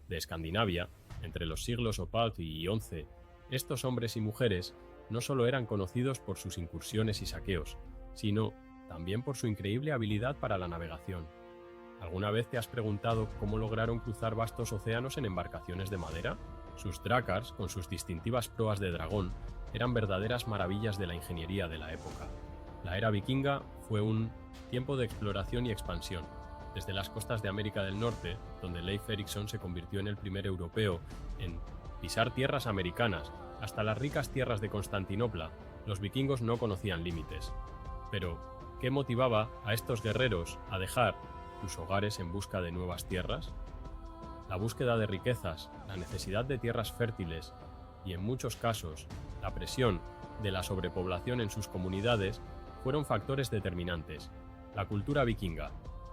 de Escandinavia, entre los siglos XII y XI, estos hombres y mujeres no solo eran conocidos por sus incursiones y saqueos, sino también por su increíble habilidad para la navegación. ¿Alguna vez te has preguntado cómo lograron cruzar vastos océanos en embarcaciones de madera? Sus drácars, con sus distintivas proas de dragón, eran verdaderas maravillas de la ingeniería de la época. La era vikinga fue un tiempo de exploración y expansión. Desde las costas de América del Norte, donde Leif Erikson se convirtió en el primer europeo en pisar tierras americanas, hasta las ricas tierras de Constantinopla, los vikingos no conocían límites. Pero, ¿qué motivaba a estos guerreros a dejar sus hogares en busca de nuevas tierras? La búsqueda de riquezas, la necesidad de tierras fértiles y, en muchos casos, la presión de la sobrepoblación en sus comunidades fueron factores determinantes. La cultura vikinga.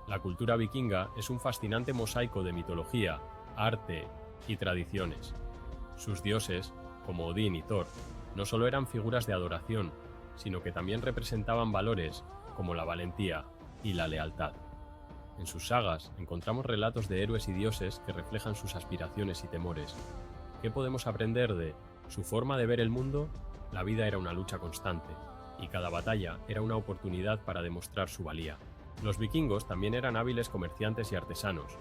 La cultura vikinga es un fascinante mosaico de mitología, arte y tradiciones. Sus dioses, como Odín y Thor, no solo eran figuras de adoración, sino que también representaban valores como la valentía y la lealtad. En sus sagas encontramos relatos de héroes y dioses que reflejan sus aspiraciones y temores. ¿Qué podemos aprender de su forma de ver el mundo? La vida era una lucha constante, y cada batalla era una oportunidad para demostrar su valía. Los vikingos también eran hábiles comerciantes y artesanos.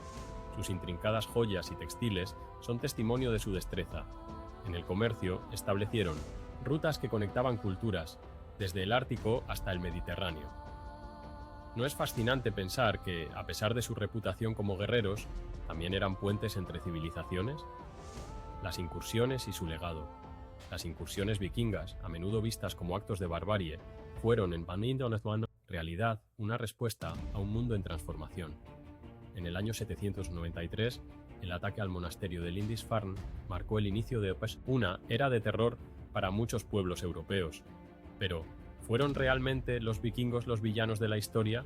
Sus intrincadas joyas y textiles son testimonio de su destreza. En el comercio establecieron rutas que conectaban culturas, desde el Ártico hasta el Mediterráneo. ¿No es fascinante pensar que, a pesar de su reputación como guerreros, también eran puentes entre civilizaciones? Las incursiones y su legado. Las incursiones vikingas, a menudo vistas como actos de barbarie, fueron en realidad una respuesta a un mundo en transformación. En el año 793, el ataque al monasterio de Lindisfarne marcó el inicio de una era de terror para muchos pueblos europeos. Pero, ¿fueron realmente los vikingos los villanos de la historia?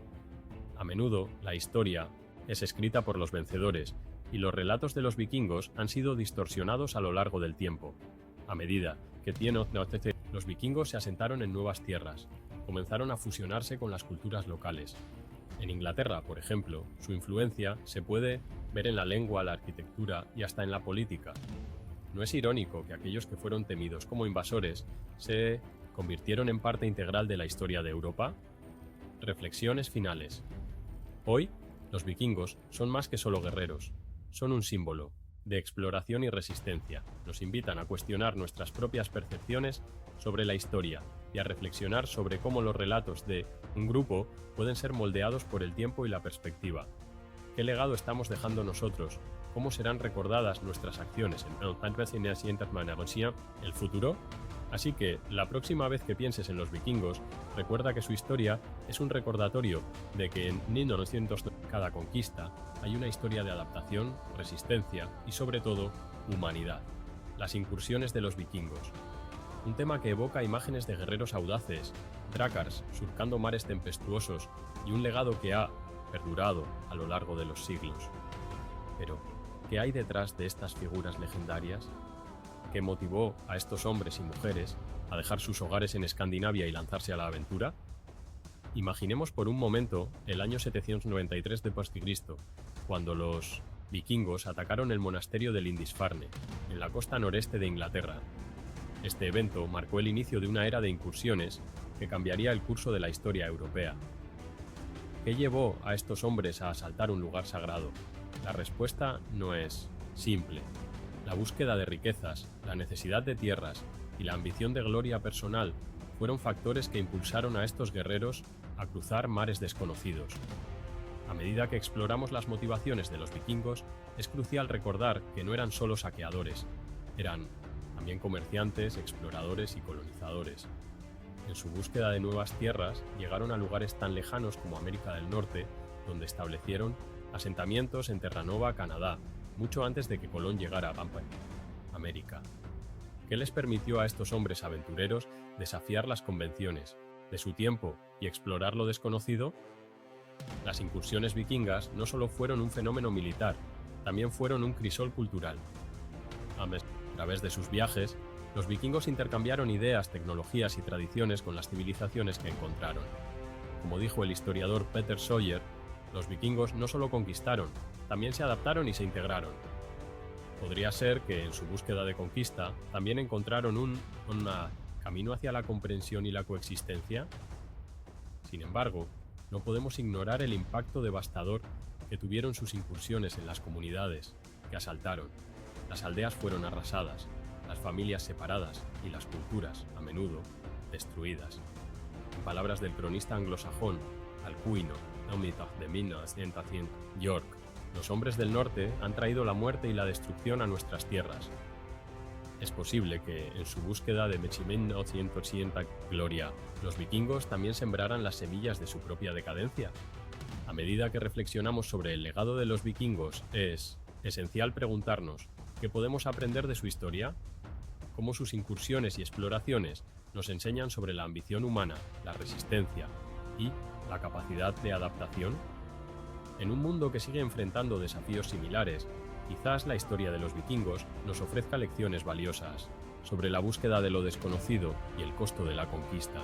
A menudo, la historia es escrita por los vencedores, y los relatos de los vikingos han sido distorsionados a lo largo del tiempo. A medida que los vikingos se asentaron en nuevas tierras, comenzaron a fusionarse con las culturas locales. En Inglaterra, por ejemplo, su influencia se puede ver en la lengua, la arquitectura y hasta en la política. ¿No es irónico que aquellos que fueron temidos como invasores se convirtieron en parte integral de la historia de Europa? Reflexiones finales. Hoy, los vikingos son más que solo guerreros, son un símbolo de exploración y resistencia. Nos invitan a cuestionar nuestras propias percepciones sobre la historia y a reflexionar sobre cómo los relatos de un grupo pueden ser moldeados por el tiempo y la perspectiva. ¿Qué legado estamos dejando nosotros? ¿Cómo serán recordadas nuestras acciones en el futuro? Así que, la próxima vez que pienses en los vikingos, recuerda que su historia es un recordatorio de que en 1900 cada conquista hay una historia de adaptación, resistencia y, sobre todo, humanidad. Las incursiones de los vikingos. Un tema que evoca imágenes de guerreros audaces, drácars surcando mares tempestuosos y un legado que ha perdurado a lo largo de los siglos. Pero, ¿qué hay detrás de estas figuras legendarias? ¿Qué motivó a estos hombres y mujeres a dejar sus hogares en Escandinavia y lanzarse a la aventura? Imaginemos por un momento el año 793 d.C., cuando los vikingos atacaron el monasterio de Lindisfarne, en la costa noreste de Inglaterra. Este evento marcó el inicio de una era de incursiones que cambiaría el curso de la historia europea. ¿Qué llevó a estos hombres a asaltar un lugar sagrado? La respuesta no es simple. La búsqueda de riquezas, la necesidad de tierras y la ambición de gloria personal fueron factores que impulsaron a estos guerreros a cruzar mares desconocidos. A medida que exploramos las motivaciones de los vikingos, es crucial recordar que no eran solo saqueadores, eran también comerciantes, exploradores y colonizadores. En su búsqueda de nuevas tierras, llegaron a lugares tan lejanos como América del Norte, donde establecieron asentamientos en Terranova, Canadá, mucho antes de que Colón llegara a América. ¿Qué les permitió a estos hombres aventureros desafiar las convenciones de su tiempo y explorar lo desconocido? Las incursiones vikingas no solo fueron un fenómeno militar, también fueron un crisol cultural. A través de sus viajes, los vikingos intercambiaron ideas, tecnologías y tradiciones con las civilizaciones que encontraron. Como dijo el historiador Peter Sawyer, los vikingos no solo conquistaron, también se adaptaron y se integraron. Podría ser que en su búsqueda de conquista también encontraron un camino hacia la comprensión y la coexistencia. Sin embargo, no podemos ignorar el impacto devastador que tuvieron sus incursiones en las comunidades que asaltaron. Las aldeas fueron arrasadas, las familias separadas y las culturas, a menudo, destruidas. En palabras del cronista anglosajón Alcuino, de 1900, York, los hombres del norte han traído la muerte y la destrucción a nuestras tierras. Es posible que, en su búsqueda de 1980 gloria, los vikingos también sembraran las semillas de su propia decadencia. A medida que reflexionamos sobre el legado de los vikingos, es esencial preguntarnos ¿qué podemos aprender de su historia? ¿Cómo sus incursiones y exploraciones nos enseñan sobre la ambición humana, la resistencia y la capacidad de adaptación? En un mundo que sigue enfrentando desafíos similares, quizás la historia de los vikingos nos ofrezca lecciones valiosas sobre la búsqueda de lo desconocido y el costo de la conquista.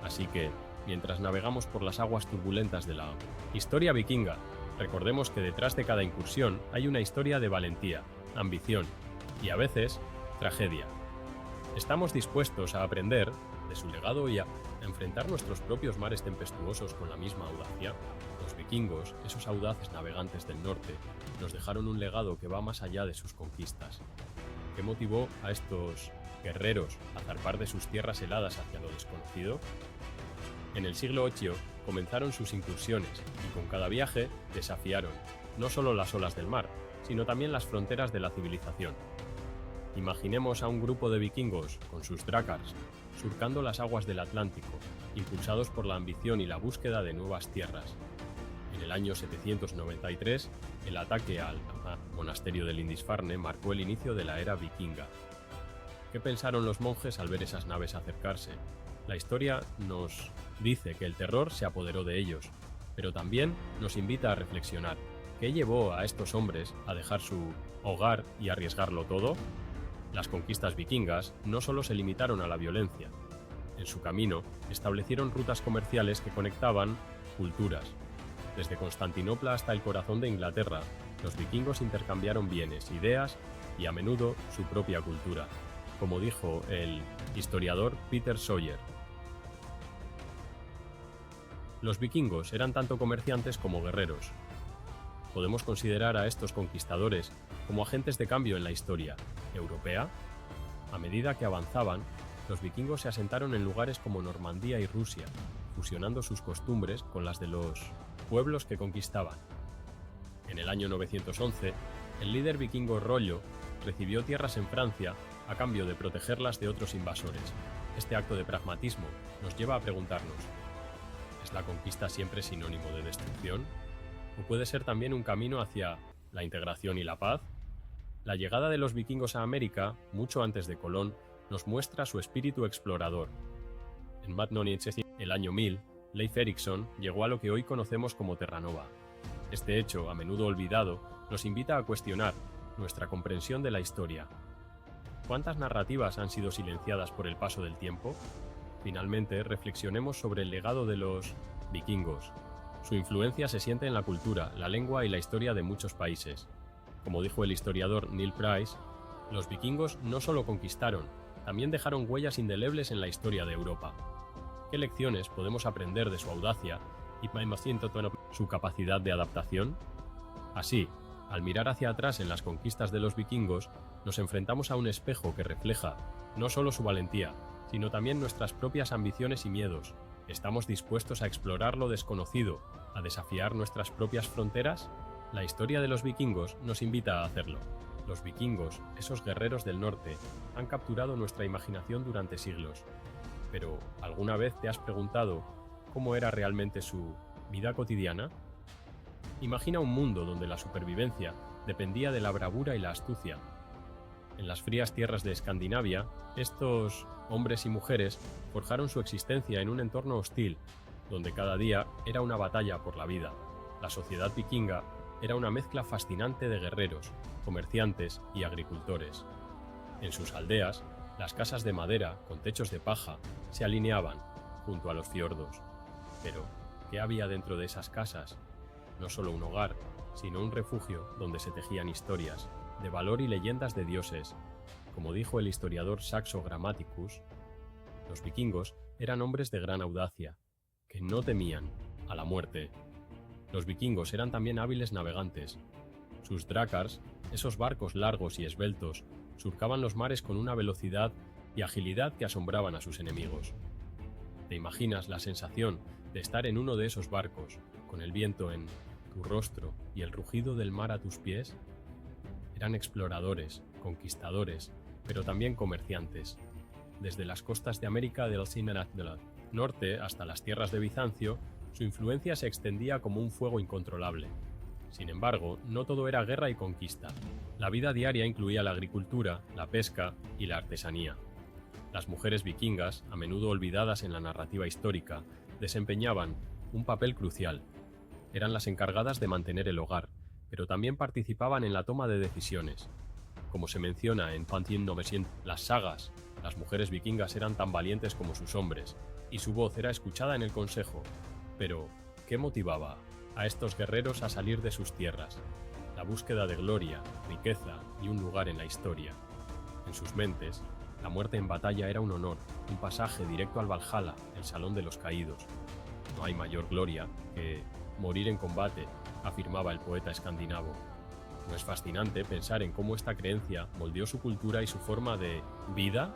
Así que, mientras navegamos por las aguas turbulentas de la historia vikinga, recordemos que detrás de cada incursión hay una historia de valentía, ambición y, a veces, tragedia. ¿Estamos dispuestos a aprender de su legado y a enfrentar nuestros propios mares tempestuosos con la misma audacia? Los vikingos, esos audaces navegantes del norte, nos dejaron un legado que va más allá de sus conquistas. ¿Qué motivó a estos guerreros a zarpar de sus tierras heladas hacia lo desconocido? En el siglo VIII comenzaron sus incursiones y con cada viaje desafiaron no solo las olas del mar, sino también las fronteras de la civilización. Imaginemos a un grupo de vikingos con sus drácars surcando las aguas del Atlántico, impulsados por la ambición y la búsqueda de nuevas tierras. En el año 793, el ataque al monasterio de Lindisfarne marcó el inicio de la era vikinga. ¿Qué pensaron los monjes al ver esas naves acercarse? La historia nos dice que el terror se apoderó de ellos, pero también nos invita a reflexionar. ¿Qué llevó a estos hombres a dejar su hogar y arriesgarlo todo? Las conquistas vikingas no solo se limitaron a la violencia. En su camino establecieron rutas comerciales que conectaban culturas. Desde Constantinopla hasta el corazón de Inglaterra, los vikingos intercambiaron bienes, ideas y a menudo su propia cultura, como dijo el historiador Peter Sawyer. Los vikingos eran tanto comerciantes como guerreros. Podemos considerar a estos conquistadores como agentes de cambio en la historia europea. A medida que avanzaban, los vikingos se asentaron en lugares como Normandía y Rusia, fusionando sus costumbres con las de los pueblos que conquistaban. En el año 911, el líder vikingo Rollo recibió tierras en Francia a cambio de protegerlas de otros invasores. Este acto de pragmatismo nos lleva a preguntarnos: ¿es la conquista siempre sinónimo de destrucción? ¿O puede ser también un camino hacia la integración y la paz? La llegada de los vikingos a América, mucho antes de Colón, nos muestra su espíritu explorador. En el año 1000, Leif Erikson llegó a lo que hoy conocemos como Terranova. Este hecho, a menudo olvidado, nos invita a cuestionar nuestra comprensión de la historia. ¿Cuántas narrativas han sido silenciadas por el paso del tiempo? Finalmente, reflexionemos sobre el legado de los vikingos. Su influencia se siente en la cultura, la lengua y la historia de muchos países. Como dijo el historiador Neil Price, los vikingos no solo conquistaron, también dejaron huellas indelebles en la historia de Europa. ¿Qué lecciones podemos aprender de su audacia y su capacidad de adaptación? Así, al mirar hacia atrás en las conquistas de los vikingos, nos enfrentamos a un espejo que refleja no solo su valentía, sino también nuestras propias ambiciones y miedos. ¿Estamos dispuestos a explorar lo desconocido, a desafiar nuestras propias fronteras? La historia de los vikingos nos invita a hacerlo. Los vikingos, esos guerreros del norte, han capturado nuestra imaginación durante siglos. Pero, ¿alguna vez te has preguntado cómo era realmente su vida cotidiana? Imagina un mundo donde la supervivencia dependía de la bravura y la astucia. En las frías tierras de Escandinavia, estos hombres y mujeres forjaron su existencia en un entorno hostil, donde cada día era una batalla por la vida. La sociedad vikinga era una mezcla fascinante de guerreros, comerciantes y agricultores. En sus aldeas, las casas de madera con techos de paja se alineaban junto a los fiordos. Pero, ¿qué había dentro de esas casas? No solo un hogar, sino un refugio donde se tejían historias. de valor y leyendas de dioses. Como dijo el historiador Saxo Grammaticus, los vikingos eran hombres de gran audacia, que no temían a la muerte. Los vikingos eran también hábiles navegantes. Sus drakars, esos barcos largos y esbeltos, surcaban los mares con una velocidad y agilidad que asombraban a sus enemigos. ¿Te imaginas la sensación de estar en uno de esos barcos, con el viento en tu rostro y el rugido del mar a tus pies? Eran exploradores, conquistadores, pero también comerciantes. Desde las costas de América del norte hasta las tierras de Bizancio, su influencia se extendía como un fuego incontrolable. Sin embargo, no todo era guerra y conquista. La vida diaria incluía la agricultura, la pesca y la artesanía. Las mujeres vikingas, a menudo olvidadas en la narrativa histórica, desempeñaban un papel crucial. Eran las encargadas de mantener el hogar, pero también participaban en la toma de decisiones. Como se menciona en Pantheon 900, las sagas, las mujeres vikingas eran tan valientes como sus hombres, y su voz era escuchada en el consejo. Pero, ¿qué motivaba a estos guerreros a salir de sus tierras? La búsqueda de gloria, riqueza y un lugar en la historia. En sus mentes, la muerte en batalla era un honor, un pasaje directo al Valhalla, el salón de los caídos. No hay mayor gloria que morir en combate, afirmaba el poeta escandinavo. ¿No es fascinante pensar en cómo esta creencia moldeó su cultura y su forma de vida?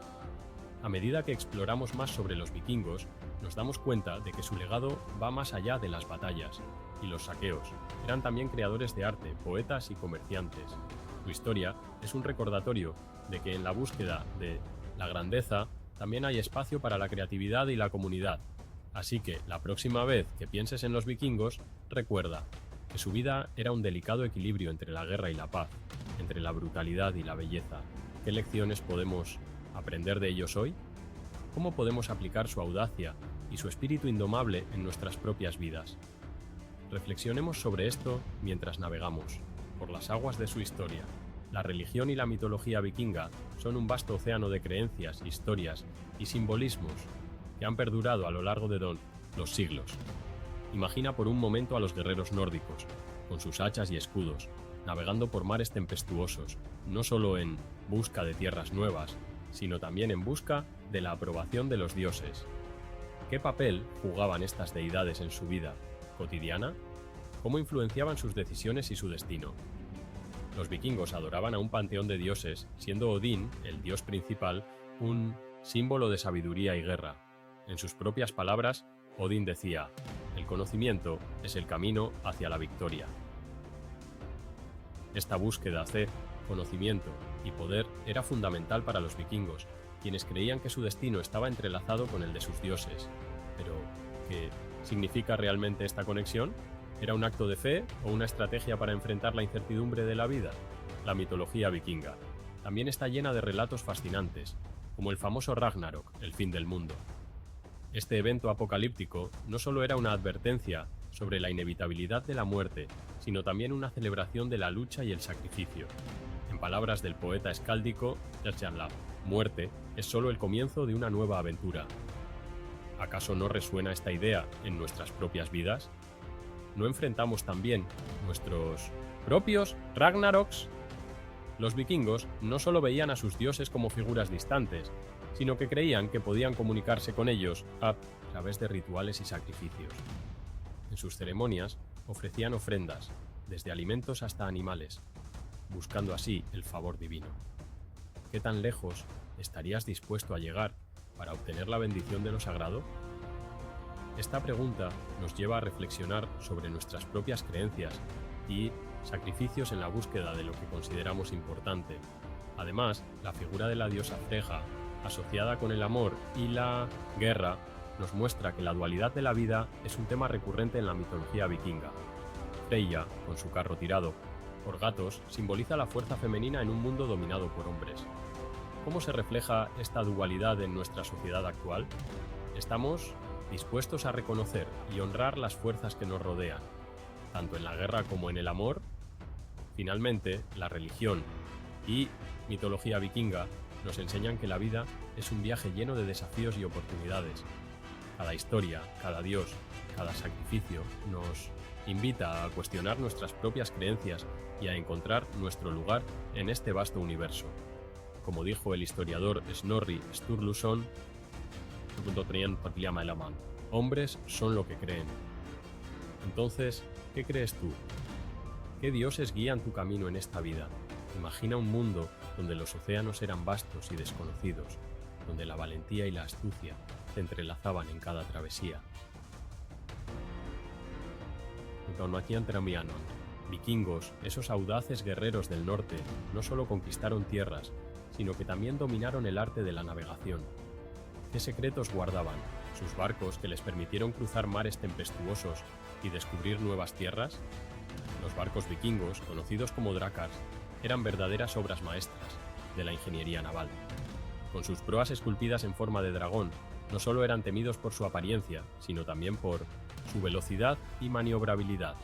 A medida que exploramos más sobre los vikingos, nos damos cuenta de que su legado va más allá de las batallas y los saqueos. Eran también creadores de arte, poetas y comerciantes. Su historia es un recordatorio de que en la búsqueda de la grandeza también hay espacio para la creatividad y la comunidad. Así que, la próxima vez que pienses en los vikingos, recuerda que su vida era un delicado equilibrio entre la guerra y la paz, entre la brutalidad y la belleza. ¿Qué lecciones podemos aprender de ellos hoy? ¿Cómo podemos aplicar su audacia y su espíritu indomable en nuestras propias vidas? Reflexionemos sobre esto mientras navegamos por las aguas de su historia. La religión y la mitología vikinga son un vasto océano de creencias, historias y simbolismos que han perdurado a lo largo de los siglos. Imagina por un momento a los guerreros nórdicos, con sus hachas y escudos, navegando por mares tempestuosos, no solo en busca de tierras nuevas, sino también en busca de la aprobación de los dioses. ¿Qué papel jugaban estas deidades en su vida cotidiana? ¿Cómo influenciaban sus decisiones y su destino? Los vikingos adoraban a un panteón de dioses, siendo Odín, el dios principal, un símbolo de sabiduría y guerra. En sus propias palabras, Odín decía: "El conocimiento es el camino hacia la victoria". Esta búsqueda de conocimiento y poder era fundamental para los vikingos, quienes creían que su destino estaba entrelazado con el de sus dioses. Pero, ¿qué significa realmente esta conexión? ¿Era un acto de fe o una estrategia para enfrentar la incertidumbre de la vida? La mitología vikinga también está llena de relatos fascinantes, como el famoso Ragnarok, el fin del mundo. Este evento apocalíptico no solo era una advertencia sobre la inevitabilidad de la muerte, sino también una celebración de la lucha y el sacrificio. En palabras del poeta escáldico, la muerte es solo el comienzo de una nueva aventura. ¿Acaso no resuena esta idea en nuestras propias vidas? ¿No enfrentamos también nuestros propios Ragnaroks? Los vikingos no solo veían a sus dioses como figuras distantes, sino que creían que podían comunicarse con ellos a través de rituales y sacrificios. En sus ceremonias ofrecían ofrendas, desde alimentos hasta animales, buscando así el favor divino. ¿Qué tan lejos estarías dispuesto a llegar para obtener la bendición de lo sagrado? Esta pregunta nos lleva a reflexionar sobre nuestras propias creencias y sacrificios en la búsqueda de lo que consideramos importante. Además, la figura de la diosa Freyja, asociada con el amor y la guerra, nos muestra que la dualidad de la vida es un tema recurrente en la mitología vikinga. Freyja, con su carro tirado por gatos, simboliza la fuerza femenina en un mundo dominado por hombres. ¿Cómo se refleja esta dualidad en nuestra sociedad actual? ¿Estamos dispuestos a reconocer y honrar las fuerzas que nos rodean, tanto en la guerra como en el amor? Finalmente, la religión y mitología vikinga nos enseñan que la vida es un viaje lleno de desafíos y oportunidades. Cada historia, cada dios, cada sacrificio nos invita a cuestionar nuestras propias creencias y a encontrar nuestro lugar en este vasto universo. Como dijo el historiador Snorri Sturluson, hombres son lo que creen. Entonces, ¿qué crees tú? ¿Qué dioses guían tu camino en esta vida? Imagina un mundo donde los océanos eran vastos y desconocidos, donde la valentía y la astucia se entrelazaban en cada travesía. Vikingos, esos audaces guerreros del norte, no solo conquistaron tierras, sino que también dominaron el arte de la navegación. ¿Qué secretos guardaban? ¿Sus barcos que les permitieron cruzar mares tempestuosos y descubrir nuevas tierras? Los barcos vikingos, conocidos como drakars, eran verdaderas obras maestras de la ingeniería naval. Con sus proas esculpidas en forma de dragón, no solo eran temidos por su apariencia, sino también por su velocidad y maniobrabilidad.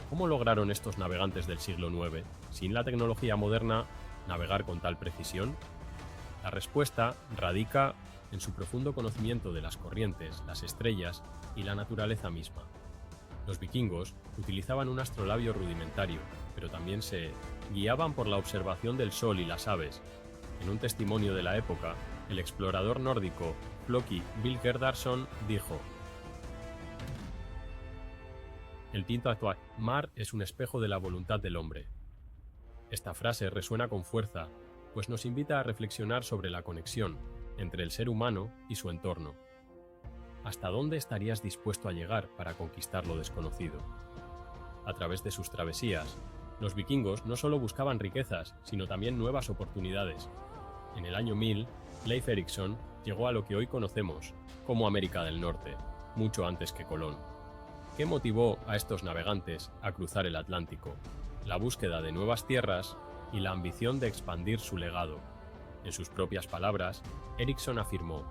¿Cómo lograron estos navegantes del siglo IX, sin la tecnología moderna, navegar con tal precisión? La respuesta radica en su profundo conocimiento de las corrientes, las estrellas y la naturaleza misma. Los vikingos utilizaban un astrolabio rudimentario, pero también se guiaban por la observación del sol y las aves. En un testimonio de la época, el explorador nórdico Floki Vilgerdarson dijo: "El tinto actual mar es un espejo de la voluntad del hombre". Esta frase resuena con fuerza, pues nos invita a reflexionar sobre la conexión entre el ser humano y su entorno. ¿Hasta dónde estarías dispuesto a llegar para conquistar lo desconocido? A través de sus travesías, los vikingos no solo buscaban riquezas, sino también nuevas oportunidades. En el año 1000, Leif Erikson llegó a lo que hoy conocemos como América del Norte, mucho antes que Colón. ¿Qué motivó a estos navegantes a cruzar el Atlántico? La búsqueda de nuevas tierras y la ambición de expandir su legado. En sus propias palabras, Erikson afirmó: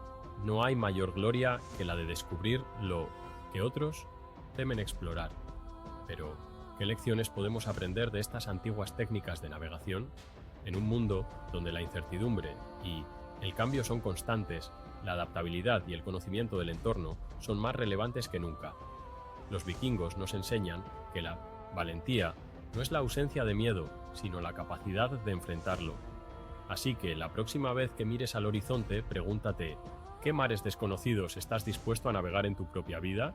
"No hay mayor gloria que la de descubrir lo que otros temen explorar". Pero, ¿qué lecciones podemos aprender de estas antiguas técnicas de navegación? En un mundo donde la incertidumbre y el cambio son constantes, la adaptabilidad y el conocimiento del entorno son más relevantes que nunca. Los vikingos nos enseñan que la valentía no es la ausencia de miedo, sino la capacidad de enfrentarlo. Así que la próxima vez que mires al horizonte, pregúntate: ¿qué mares desconocidos estás dispuesto a navegar en tu propia vida?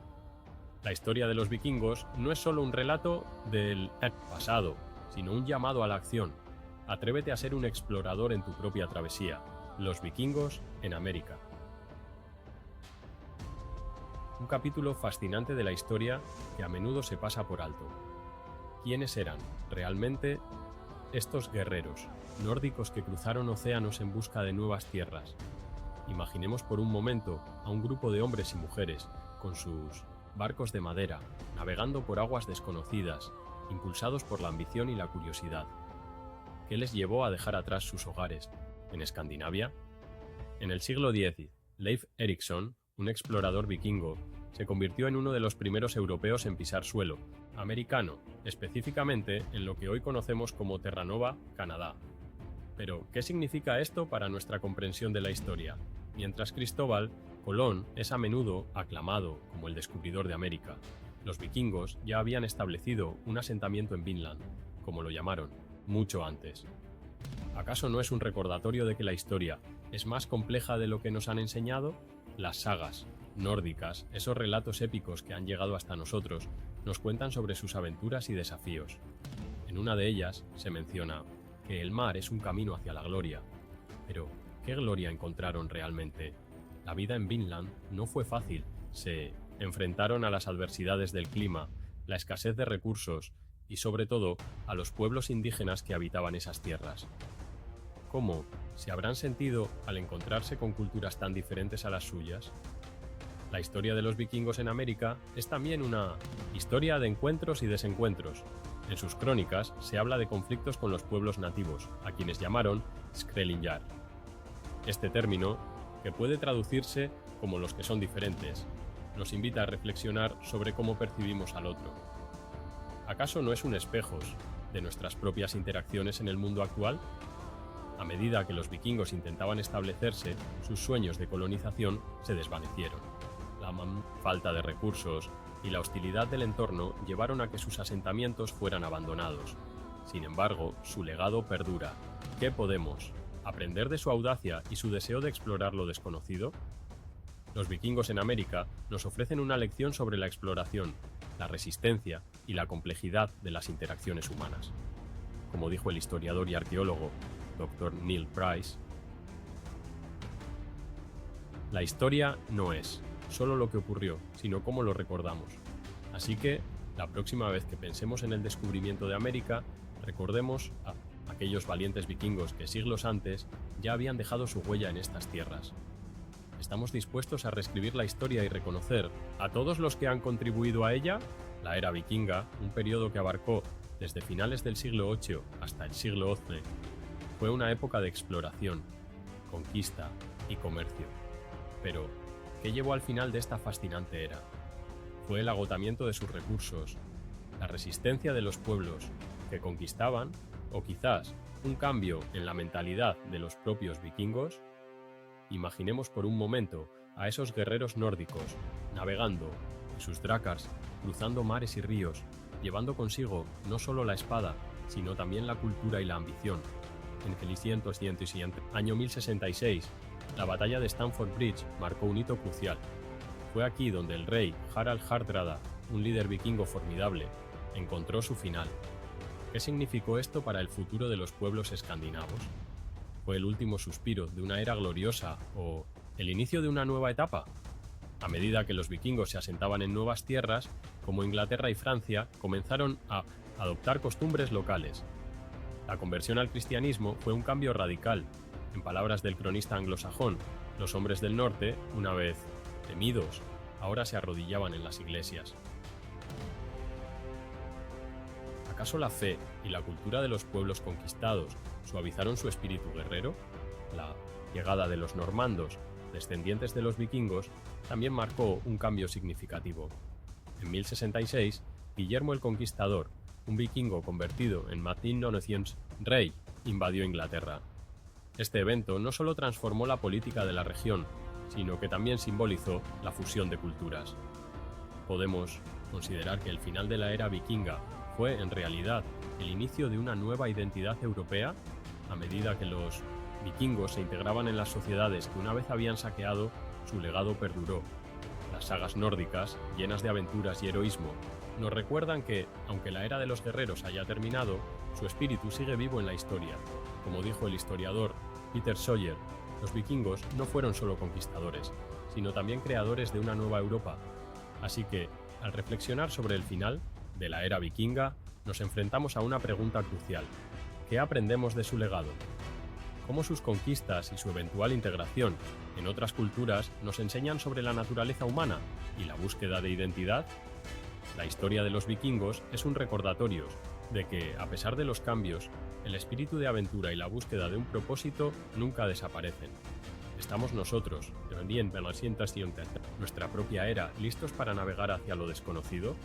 La historia de los vikingos no es solo un relato del pasado, sino un llamado a la acción. Atrévete a ser un explorador en tu propia travesía. Los vikingos en América. Un capítulo fascinante de la historia que a menudo se pasa por alto. ¿Quiénes eran realmente estos guerreros nórdicos que cruzaron océanos en busca de nuevas tierras? Imaginemos por un momento a un grupo de hombres y mujeres con sus barcos de madera, navegando por aguas desconocidas, impulsados por la ambición y la curiosidad. ¿Qué les llevó a dejar atrás sus hogares en Escandinavia? En el siglo X, Leif Erikson, un explorador vikingo, se convirtió en uno de los primeros europeos en pisar suelo americano, específicamente en lo que hoy conocemos como Terranova, Canadá. Pero, ¿qué significa esto para nuestra comprensión de la historia? Mientras Cristóbal Colón es a menudo aclamado como el descubridor de América, los vikingos ya habían establecido un asentamiento en Vinland, como lo llamaron, mucho antes. ¿Acaso no es un recordatorio de que la historia es más compleja de lo que nos han enseñado? Las sagas nórdicas, esos relatos épicos que han llegado hasta nosotros, nos cuentan sobre sus aventuras y desafíos. En una de ellas se menciona que el mar es un camino hacia la gloria. Pero, ¿qué gloria encontraron realmente? La vida en Vinland no fue fácil. Se enfrentaron a las adversidades del clima, la escasez de recursos y, sobre todo, a los pueblos indígenas que habitaban esas tierras. ¿Cómo se habrán sentido al encontrarse con culturas tan diferentes a las suyas? La historia de los vikingos en América es también una historia de encuentros y desencuentros. En sus crónicas se habla de conflictos con los pueblos nativos, a quienes llamaron Skrælingjar. Este término, que puede traducirse como los que son diferentes, nos invita a reflexionar sobre cómo percibimos al otro. ¿Acaso no es un espejo de nuestras propias interacciones en el mundo actual? A medida que los vikingos intentaban establecerse, sus sueños de colonización se desvanecieron. La falta de recursos, y la hostilidad del entorno llevaron a que sus asentamientos fueran abandonados. Sin embargo, su legado perdura. ¿Qué podemos aprender de su audacia y su deseo de explorar lo desconocido? Los vikingos en América nos ofrecen una lección sobre la exploración, la resistencia y la complejidad de las interacciones humanas. Como dijo el historiador y arqueólogo Dr. Neil Price, la historia no es solo lo que ocurrió, sino cómo lo recordamos. Así que, la próxima vez que pensemos en el descubrimiento de América, recordemos a aquellos valientes vikingos que siglos antes ya habían dejado su huella en estas tierras. ¿Estamos dispuestos a reescribir la historia y reconocer a todos los que han contribuido a ella? La era vikinga, un periodo que abarcó desde finales del siglo VIII hasta el siglo XI, fue una época de exploración, conquista y comercio. Pero, ¿qué llevó al final de esta fascinante era? Fue el agotamiento de sus recursos, la resistencia de los pueblos que conquistaban, o quizás un cambio en la mentalidad de los propios vikingos. Imaginemos por un momento a esos guerreros nórdicos navegando en sus drácars, cruzando mares y ríos, llevando consigo no solo la espada, sino también la cultura y la ambición. En el siguiente año 1066, la batalla de Stamford Bridge marcó un hito crucial. Fue aquí donde el rey Harald Hardrada, un líder vikingo formidable, encontró su final. ¿Qué significó esto para el futuro de los pueblos escandinavos? ¿Fue el último suspiro de una era gloriosa o el inicio de una nueva etapa? A medida que los vikingos se asentaban en nuevas tierras, como Inglaterra y Francia, comenzaron a adoptar costumbres locales. La conversión al cristianismo fue un cambio radical. En palabras del cronista anglosajón, los hombres del norte, una vez temidos, ahora se arrodillaban en las iglesias. ¿Acaso la fe y la cultura de los pueblos conquistados suavizaron su espíritu guerrero? La llegada de los normandos, descendientes de los vikingos, también marcó un cambio significativo. En 1066, Guillermo el Conquistador, un vikingo convertido en Martin Nonotiens rey, invadió Inglaterra. Este evento no solo transformó la política de la región, sino que también simbolizó la fusión de culturas. Podemos considerar que el final de la era vikinga fue, en realidad, el inicio de una nueva identidad europea, a medida que los vikingos se integraban en las sociedades que una vez habían saqueado, su legado perduró. Las sagas nórdicas, llenas de aventuras y heroísmo, nos recuerdan que, aunque la era de los guerreros haya terminado, su espíritu sigue vivo en la historia. Como dijo el historiador Peter Sawyer, los vikingos no fueron solo conquistadores, sino también creadores de una nueva Europa. Así que, al reflexionar sobre el final de la era vikinga, nos enfrentamos a una pregunta crucial. ¿Qué aprendemos de su legado? ¿Cómo sus conquistas y su eventual integración en otras culturas nos enseñan sobre la naturaleza humana y la búsqueda de identidad? La historia de los vikingos es un recordatorio de que, a pesar de los cambios, el espíritu de aventura y la búsqueda de un propósito nunca desaparecen. ¿Estamos nosotros, nuestra propia era, listos para navegar hacia lo desconocido?